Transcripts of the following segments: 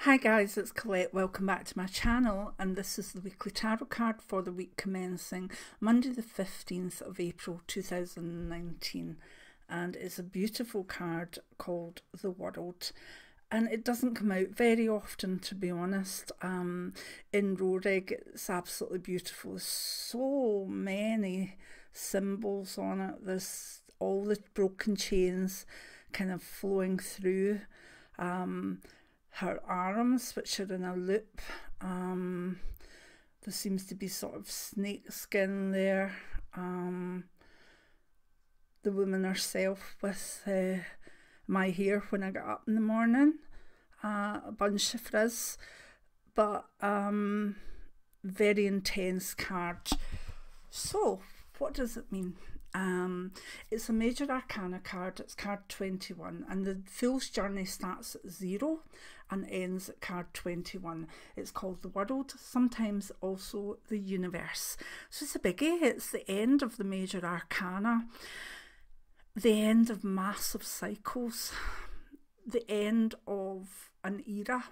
Hi guys, it's Colette. Welcome back to my channel, and this is the weekly tarot card for the week commencing Monday the 15th of April 2019, and it's a beautiful card called The World, and it doesn't come out very often, to be honest. In Rorig it's absolutely beautiful. There's so many symbols on it. There's all the broken chains kind of flowing through her arms, which are in a loop. There seems to be sort of snake skin there. The woman herself with my hair when I got up in the morning, a bunch of frizz, but very intense card. So what does it mean? It's a major arcana card. It's card 21, and the Fool's journey starts at 0 and ends at card 21. It's called the World, sometimes also the universe. So it's a biggie. It's the end of the major arcana, the end of massive cycles, the end of an era,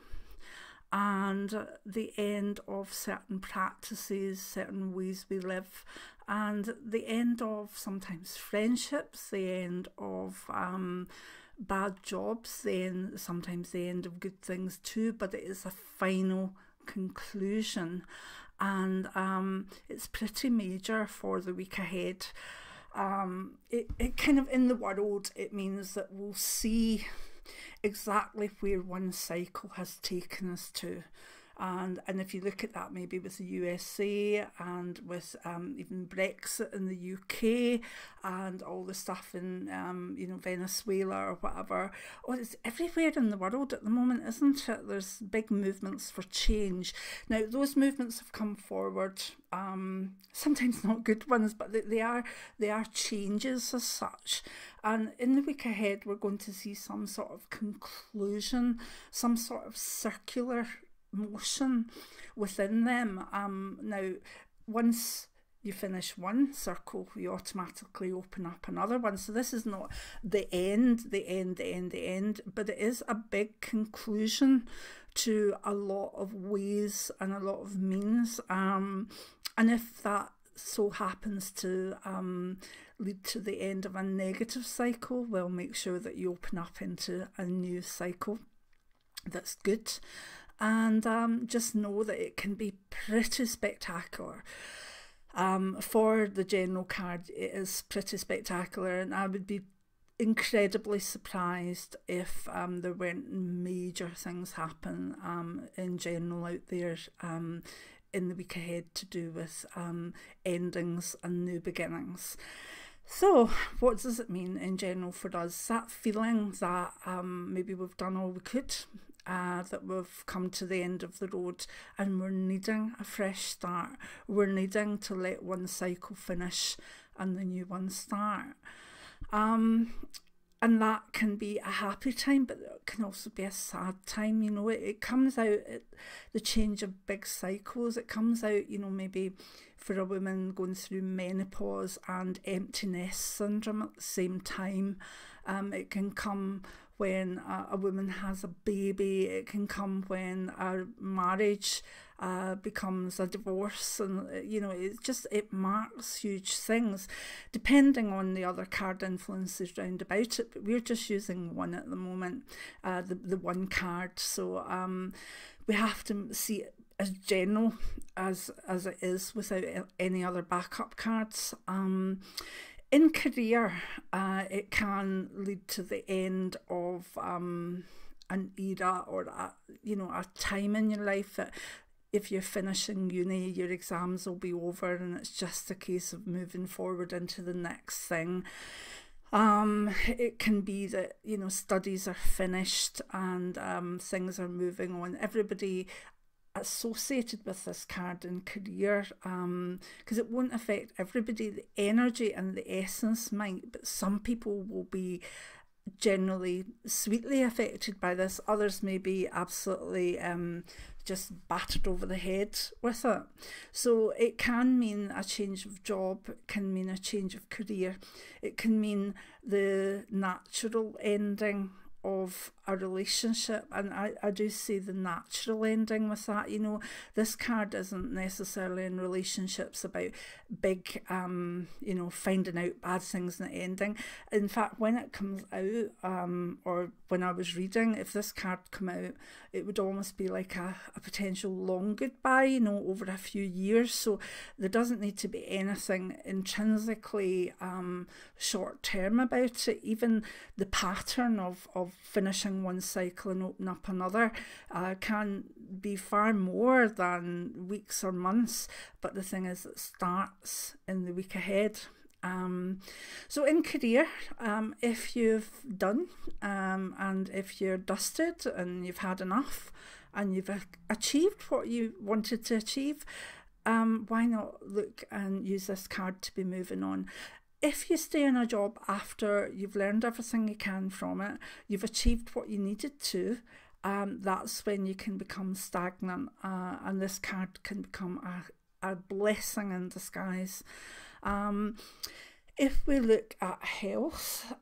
and the end of certain practices, certain ways we live, and the end of sometimes friendships, the end of bad jobs, then sometimes the end of good things too, but it is a final conclusion, and it's pretty major for the week ahead. It kind of, in the world, it means that we'll see exactly where one cycle has taken us to. And if you look at that maybe with the USA and with even Brexit in the UK and all the stuff in Venezuela or whatever, it's everywhere in the world at the moment, isn't it? There's big movements for change. Now those movements have come forward, sometimes not good ones, but they are changes as such. And in the week ahead we're going to see some sort of conclusion, some sort of circular motion within them. Now once you finish one circle, you automatically open up another one, so this is not the end, but it is a big conclusion to a lot of ways and a lot of means, and if that so happens to lead to the end of a negative cycle, well, make sure that you open up into a new cycle that's good. And just know that it can be pretty spectacular. For the general card, it is pretty spectacular, and I would be incredibly surprised if there weren't major things happen in general out there in the week ahead to do with endings and new beginnings. So what does it mean in general for us? That feeling that maybe we've done all we could, that we've come to the end of the road and we're needing a fresh start. We're needing to let one cycle finish and the new one start. And that can be a happy time, but it can also be a sad time. You know, it comes out at the change of big cycles. It comes out, you know, maybe for a woman going through menopause and empty nest syndrome at the same time. It can come when a woman has a baby. It can come when a marriage becomes a divorce, and you know, it marks huge things depending on the other card influences round about it, but we're just using one at the moment, the one card. So we have to see it as general as it is without any other backup cards. In career, it can lead to the end of an era or a time in your life that if you're finishing uni, your exams will be over and it's just a case of moving forward into the next thing. It can be that, you know, studies are finished and things are moving on. Everybody associated with this card in career, because it won't affect everybody. The energy and the essence might, but some people will be generally sweetly affected by this. Others may be absolutely just battered over the head with it. So it can mean a change of job, it can mean a change of career, it can mean the natural ending of a relationship, and I do see the natural ending with that. You know, this card isn't necessarily in relationships about big, you know, finding out bad things and ending. In fact, when it comes out, or when I was reading, if this card come out, it would almost be like a potential long goodbye, you know, over a few years. So there doesn't need to be anything intrinsically short term about it. Even the pattern of finishing one cycle and opening up another can be far more than weeks or months, but the thing is, it starts in the week ahead. So in career, if you've done and if you're dusted and you've had enough and you've achieved what you wanted to achieve, why not look and use this card to be moving on? If you stay in a job after you've learned everything you can from it, you've achieved what you needed to, that's when you can become stagnant, and this card can become a blessing in disguise. If we look at health,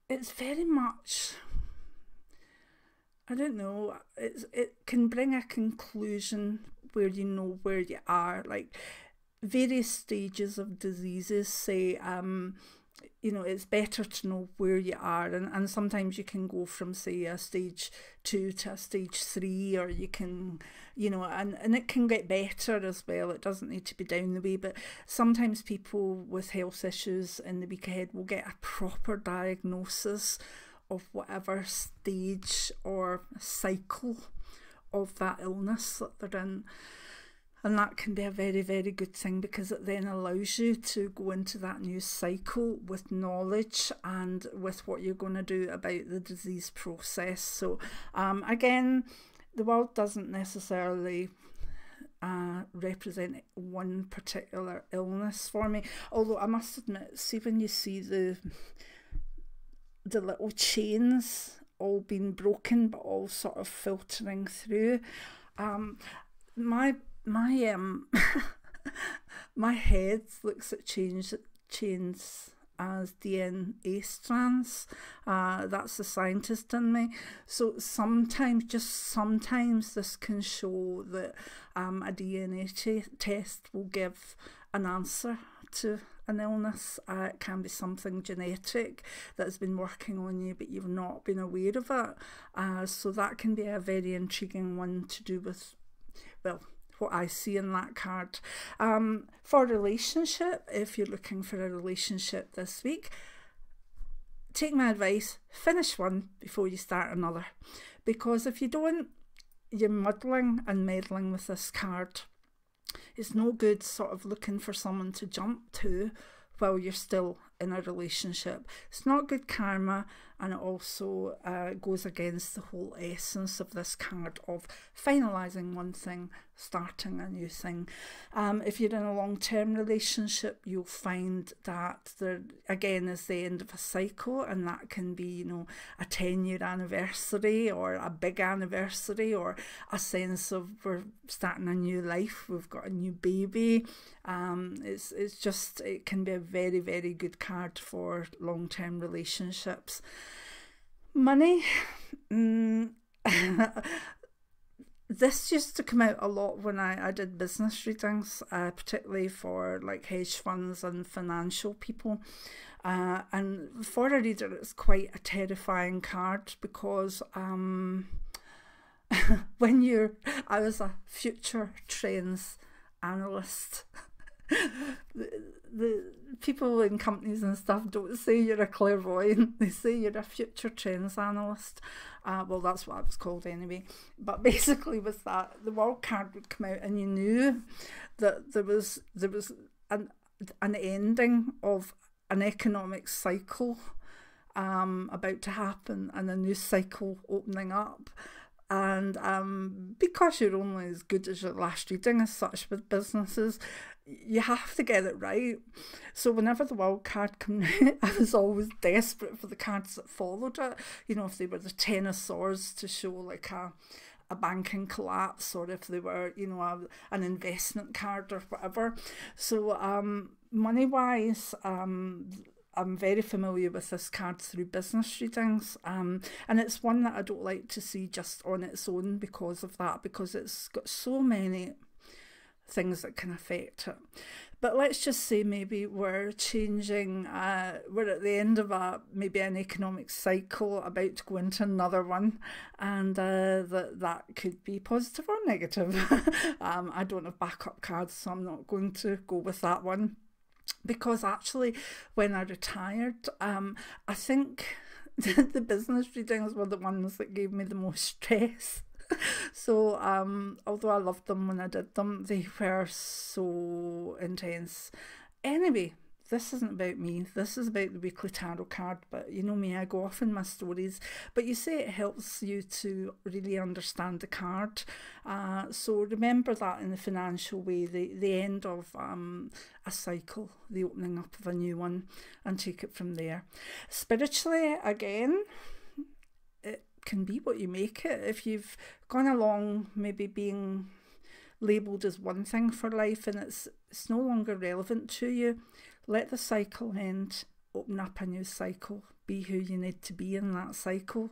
it's very much, I don't know, it can bring a conclusion where you know where you are. Like various stages of diseases say, you know, it's better to know where you are, and sometimes you can go from, say, a stage 2 to a stage 3, or you can, you know, and it can get better as well. It doesn't need to be down the way, but sometimes people with health issues in the week ahead will get a proper diagnosis of whatever stage or cycle of that illness that they're in. And that can be a very, very good thing, because it then allows you to go into that new cycle with knowledge and with what you're going to do about the disease process. So again, the world doesn't necessarily represent one particular illness for me. Although I must admit, see, when you see the little chains all being broken but all sort of filtering through, my my head looks at chains as DNA strands. That's the scientist in me. So sometimes, just sometimes, this can show that a DNA test will give an answer to an illness. It can be something genetic that's been working on you, but you've not been aware of it. So that can be a very intriguing one to do with, well, what I see in that card. For relationship, if you're looking for a relationship this week, take my advice, finish one before you start another, because if you don't, you're muddling and meddling with this card. It's no good sort of looking for someone to jump to while you're still in a relationship. It's not good karma, and it also goes against the whole essence of this card of finalising one thing, starting a new thing. If you're in a long-term relationship, you'll find that there again is the end of a cycle, and that can be, you know, a 10-year anniversary or a big anniversary, or a sense of we're starting a new life, we've got a new baby. It's just, it can be a very, very good card for long-term relationships. Money, this used to come out a lot when I did business readings, particularly for like hedge funds and financial people. And for a reader, it's quite a terrifying card, because when I was a future trends analyst. The people in companies and stuff don't say you're a clairvoyant, they say you're a future trends analyst. Well, that's what I was called anyway. But basically with that, the world card would come out and you knew that there was an ending of an economic cycle about to happen, and a new cycle opening up. And because you're only as good as your last reading as such with businesses, you have to get it right. So whenever the world card came out, I was always desperate for the cards that followed it. You know, if they were the Ten of Swords to show like a banking collapse, or if they were, you know, an investment card or whatever. So money-wise, I'm very familiar with this card through business readings, and it's one that I don't like to see just on its own because of that, because it's got so many things that can affect it. But let's just say maybe we're changing, we're at the end of maybe an economic cycle, about to go into another one, and that could be positive or negative. I don't have backup cards, so I'm not going to go with that one, because actually when I retired, I think the business readings were the ones that gave me the most stress. So although I loved them when I did them, they were so intense. Anyway, this isn't about me, this is about the weekly tarot card, but you know me, I go off in my stories, but you say it helps you to really understand the card, so remember that in the financial way, the end of a cycle, the opening up of a new one, and take it from there. Spiritually, again, it can be what you make it. If you've gone along maybe being labelled as one thing for life and it's no longer relevant to you, let the cycle end, open up a new cycle, be who you need to be in that cycle.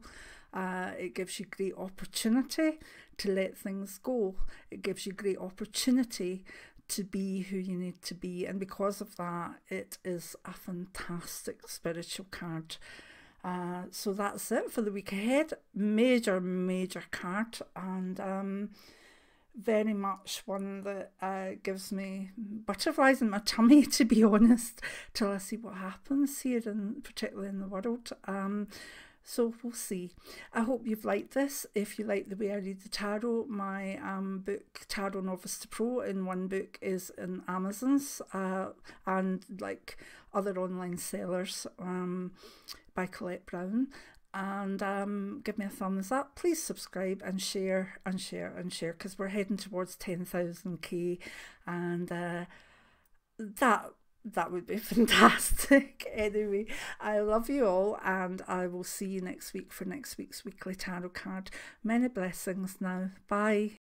It gives you great opportunity to let things go. It gives you great opportunity to be who you need to be, and because of that, it is a fantastic spiritual card. So that's it for the week ahead. Major card, and very much one that gives me butterflies in my tummy, to be honest, till I see what happens here, and particularly in the world. So we'll see. I hope you've liked this. If you like the way I read the tarot, my book Tarot Novice to Pro in one book is in Amazon's and like other online sellers by Colette Claiorvoyant. And give me a thumbs up, please subscribe and share, because we're heading towards 10,000k, and that would be fantastic. Anyway, I love you all, and I will see you next week for next week's weekly tarot card. Many blessings now. Bye.